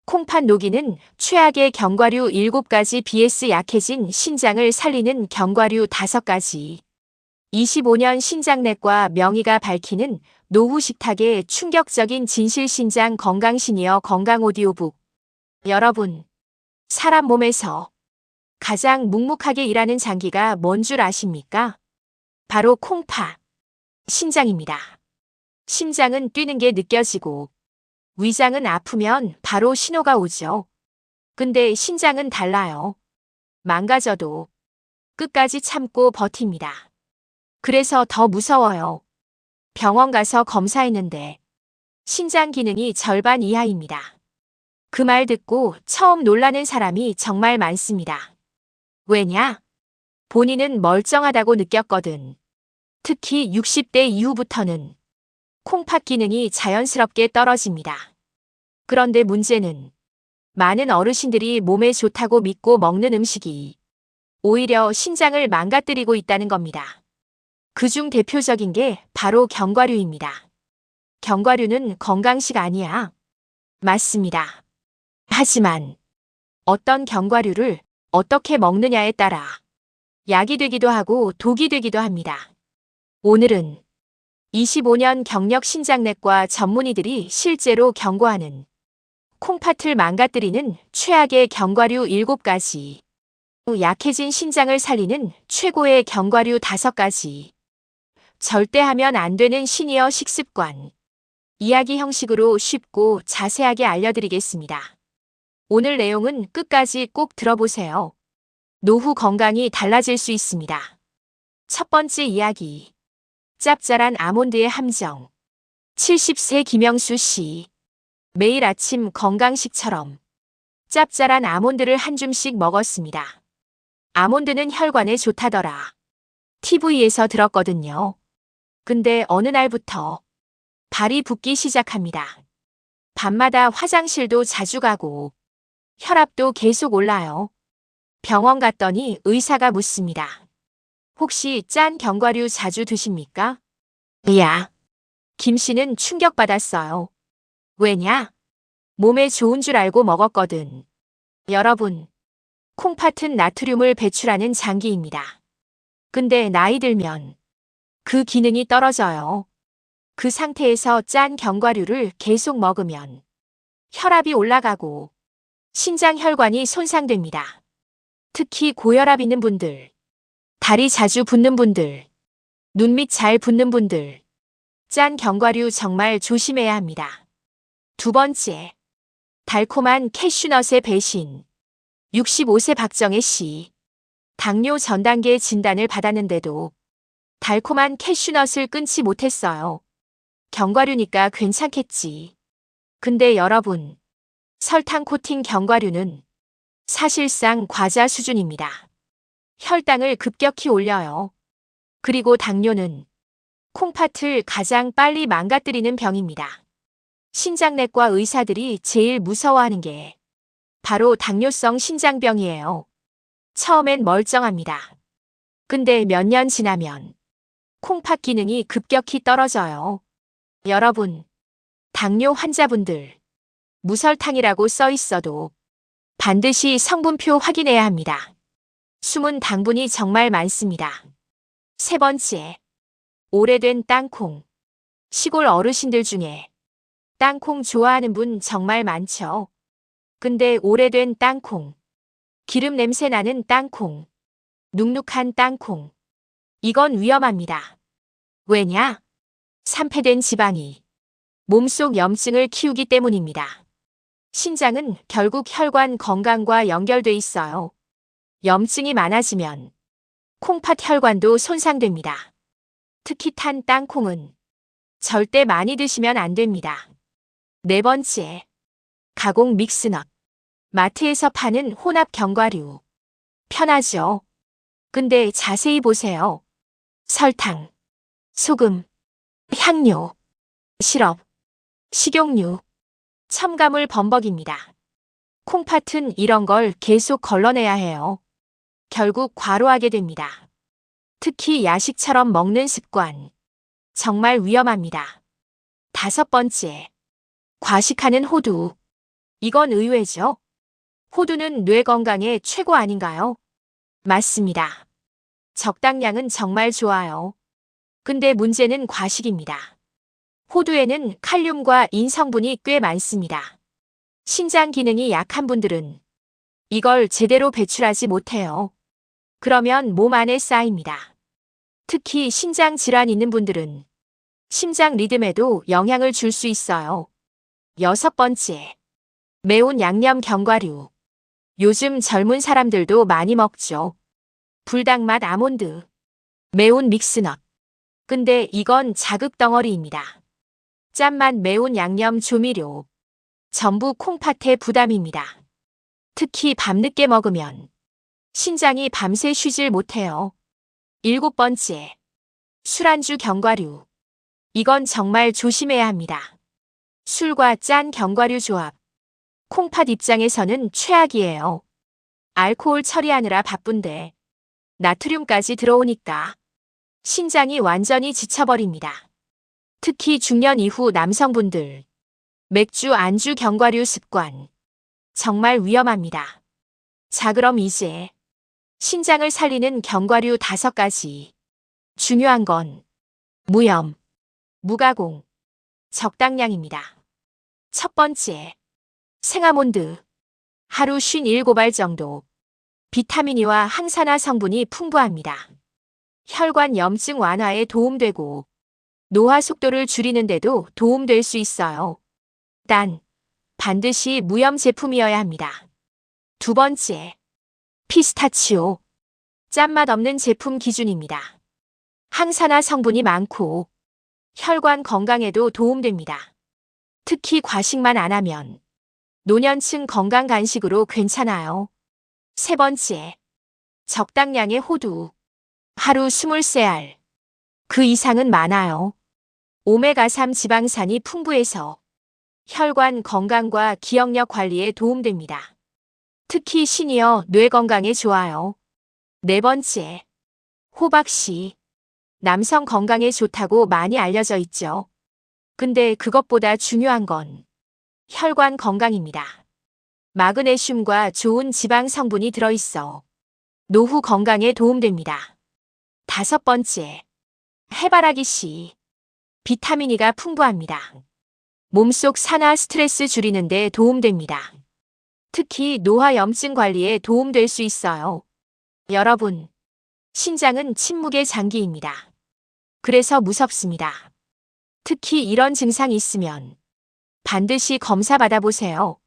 콩팥 녹이는 최악의 견과류 7가지 vs 약해진 신장을 살리는 견과류 5가지. 25년 신장내과 명의가 밝히는 노후 식탁의 충격적인 진실 신장 건강 시니어 건강 오디오북. 여러분, 사람 몸에서 가장 묵묵하게 일하는 장기가 뭔 줄 아십니까? 바로 콩팥, 신장입니다. 심장은 뛰는 게 느껴지고 위장은 아프면 바로 신호가 오죠. 근데 신장은 달라요. 망가져도 끝까지 참고 버팁니다. 그래서 더 무서워요. 병원 가서 검사했는데 신장 기능이 절반 이하입니다. 그 말 듣고 처음 놀라는 사람이 정말 많습니다. 왜냐? 본인은 멀쩡하다고 느꼈거든. 특히 60대 이후부터는 콩팥 기능이 자연스럽게 떨어집니다. 그런데 문제는 많은 어르신들이 몸에 좋다고 믿고 먹는 음식이 오히려 신장을 망가뜨리고 있다는 겁니다. 그중 대표적인 게 바로 견과류입니다. 견과류는 건강식 아니야. 맞습니다. 하지만 어떤 견과류를 어떻게 먹느냐에 따라 약이 되기도 하고 독이 되기도 합니다. 오늘은 25년 경력 신장내과 전문의들이 실제로 경고하는 콩팥을 망가뜨리는 최악의 견과류 7가지, 약해진 신장을 살리는 최고의 견과류 5가지, 절대 하면 안 되는 시니어 식습관, 이야기 형식으로 쉽고 자세하게 알려드리겠습니다. 오늘 내용은 끝까지 꼭 들어보세요. 노후 건강이 달라질 수 있습니다. 첫 번째 이야기. 짭짤한 아몬드의 함정. 70세 김영수 씨. 매일 아침 건강식처럼 짭짤한 아몬드를 한 줌씩 먹었습니다. 아몬드는 혈관에 좋다더라. TV에서 들었거든요. 근데 어느 날부터 발이 붓기 시작합니다. 밤마다 화장실도 자주 가고 혈압도 계속 올라요. 병원 갔더니 의사가 묻습니다. 혹시 짠 견과류 자주 드십니까? 야, 김 씨는 충격받았어요. 왜냐? 몸에 좋은 줄 알고 먹었거든. 여러분, 콩팥은 나트륨을 배출하는 장기입니다. 근데 나이 들면 그 기능이 떨어져요. 그 상태에서 짠 견과류를 계속 먹으면 혈압이 올라가고 신장 혈관이 손상됩니다. 특히 고혈압 있는 분들, 다리 자주 붓는 분들, 눈 밑 잘 붓는 분들, 짠 견과류 정말 조심해야 합니다. 두 번째, 달콤한 캐슈넛의 배신. 65세 박정혜 씨. 당뇨 전 단계 진단을 받았는데도 달콤한 캐슈넛을 끊지 못했어요. 견과류니까 괜찮겠지. 근데 여러분, 설탕 코팅 견과류는 사실상 과자 수준입니다. 혈당을 급격히 올려요. 그리고 당뇨는 콩팥을 가장 빨리 망가뜨리는 병입니다. 신장내과 의사들이 제일 무서워하는 게 바로 당뇨성 신장병이에요. 처음엔 멀쩡합니다. 근데 몇 년 지나면 콩팥 기능이 급격히 떨어져요. 여러분, 당뇨 환자분들, 무설탕이라고 써 있어도 반드시 성분표 확인해야 합니다. 숨은 당분이 정말 많습니다. 세 번째, 오래된 땅콩. 시골 어르신들 중에 땅콩 좋아하는 분 정말 많죠. 근데 오래된 땅콩, 기름 냄새 나는 땅콩, 눅눅한 땅콩. 이건 위험합니다. 왜냐? 산패된 지방이 몸속 염증을 키우기 때문입니다. 신장은 결국 혈관 건강과 연결돼 있어요. 염증이 많아지면 콩팥 혈관도 손상됩니다. 특히 탄 땅콩은 절대 많이 드시면 안 됩니다. 네 번째, 가공 믹스넛. 마트에서 파는 혼합 견과류. 편하죠? 근데 자세히 보세요. 설탕, 소금, 향료, 시럽, 식용유, 첨가물 범벅입니다. 콩팥은 이런 걸 계속 걸러내야 해요. 결국 과로하게 됩니다. 특히 야식처럼 먹는 습관. 정말 위험합니다. 다섯 번째, 과식하는 호두. 이건 의외죠. 호두는 뇌 건강에 최고 아닌가요? 맞습니다. 적당량은 정말 좋아요. 근데 문제는 과식입니다. 호두에는 칼륨과 인 성분이 꽤 많습니다. 신장 기능이 약한 분들은 이걸 제대로 배출하지 못해요. 그러면 몸 안에 쌓입니다. 특히 신장 질환 있는 분들은 심장 리듬에도 영향을 줄 수 있어요. 6번째, 매운 양념 견과류. 요즘 젊은 사람들도 많이 먹죠. 불닭맛 아몬드, 매운 믹스넛. 근데 이건 자극 덩어리입니다. 짠맛 매운 양념 조미료. 전부 콩팥의 부담입니다. 특히 밤늦게 먹으면 신장이 밤새 쉬질 못해요. 7번째, 술안주 견과류. 이건 정말 조심해야 합니다. 술과 짠 견과류 조합. 콩팥 입장에서는 최악이에요. 알코올 처리하느라 바쁜데 나트륨까지 들어오니까 신장이 완전히 지쳐버립니다. 특히 중년 이후 남성분들, 맥주 안주 견과류 습관 정말 위험합니다. 자, 그럼 이제 신장을 살리는 견과류 5가지. 중요한 건 무염, 무가공, 적당량입니다. 첫 번째, 생아몬드. 하루 57알 정도. 비타민 E와 항산화 성분이 풍부합니다. 혈관 염증 완화에 도움되고 노화 속도를 줄이는 데도 도움될 수 있어요. 단, 반드시 무염 제품이어야 합니다. 두 번째, 피스타치오. 짠맛 없는 제품 기준입니다. 항산화 성분이 많고 혈관 건강에도 도움됩니다. 특히 과식만 안 하면 노년층 건강 간식으로 괜찮아요. 세 번째, 적당량의 호두. 하루 23알. 그 이상은 많아요. 오메가3 지방산이 풍부해서 혈관 건강과 기억력 관리에 도움됩니다. 특히 시니어 뇌 건강에 좋아요. 네 번째, 호박씨. 남성 건강에 좋다고 많이 알려져 있죠. 근데 그것보다 중요한 건 혈관 건강입니다. 마그네슘과 좋은 지방 성분이 들어있어 노후 건강에 도움됩니다. 5번째, 해바라기씨. 비타민 E가 풍부합니다. 몸속 산화 스트레스 줄이는 데 도움됩니다. 특히 노화 염증 관리에 도움될 수 있어요. 여러분, 신장은 침묵의 장기입니다. 그래서 무섭습니다. 특히 이런 증상이 있으면 반드시 검사 받아보세요.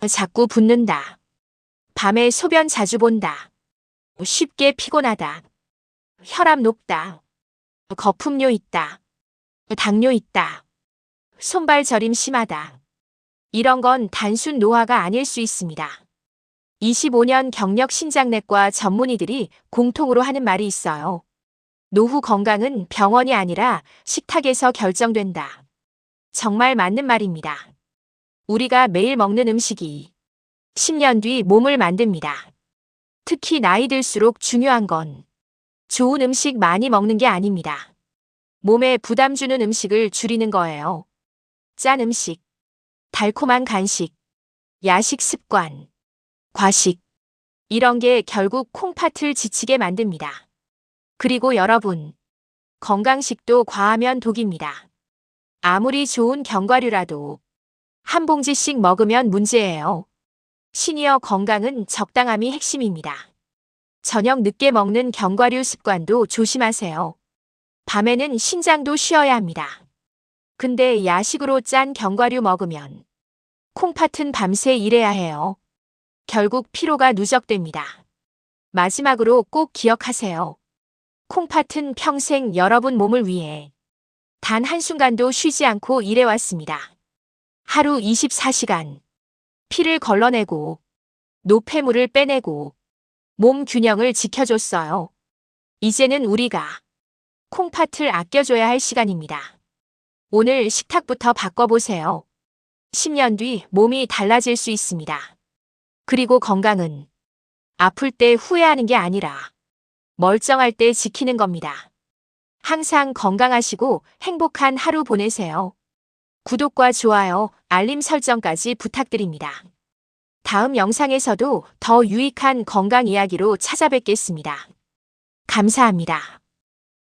자꾸 붓는다. 밤에 소변 자주 본다. 쉽게 피곤하다. 혈압 높다. 거품료 있다. 당뇨 있다. 손발 저림 심하다. 이런 건 단순 노화가 아닐 수 있습니다. 25년 경력 신장내과 전문의들이 공통으로 하는 말이 있어요. 노후 건강은 병원이 아니라 식탁에서 결정된다. 정말 맞는 말입니다. 우리가 매일 먹는 음식이 10년 뒤 몸을 만듭니다. 특히 나이 들수록 중요한 건 좋은 음식 많이 먹는 게 아닙니다. 몸에 부담 주는 음식을 줄이는 거예요. 짠 음식, 달콤한 간식, 야식 습관, 과식. 이런 게 결국 콩팥을 지치게 만듭니다. 그리고 여러분, 건강식도 과하면 독입니다. 아무리 좋은 견과류라도 한 봉지씩 먹으면 문제예요. 시니어 건강은 적당함이 핵심입니다. 저녁 늦게 먹는 견과류 습관도 조심하세요. 밤에는 신장도 쉬어야 합니다. 근데 야식으로 짠 견과류 먹으면 콩팥은 밤새 일해야 해요. 결국 피로가 누적됩니다. 마지막으로 꼭 기억하세요. 콩팥은 평생 여러분 몸을 위해 단 한순간도 쉬지 않고 일해왔습니다. 하루 24시간 피를 걸러내고 노폐물을 빼내고 몸 균형을 지켜줬어요. 이제는 우리가 콩팥을 아껴줘야 할 시간입니다. 오늘 식탁부터 바꿔보세요. 10년 뒤 몸이 달라질 수 있습니다. 그리고 건강은 아플 때 후회하는 게 아니라 멀쩡할 때 지키는 겁니다. 항상 건강하시고 행복한 하루 보내세요. 구독과 좋아요, 알림 설정까지 부탁드립니다. 다음 영상에서도 더 유익한 건강 이야기로 찾아뵙겠습니다. 감사합니다.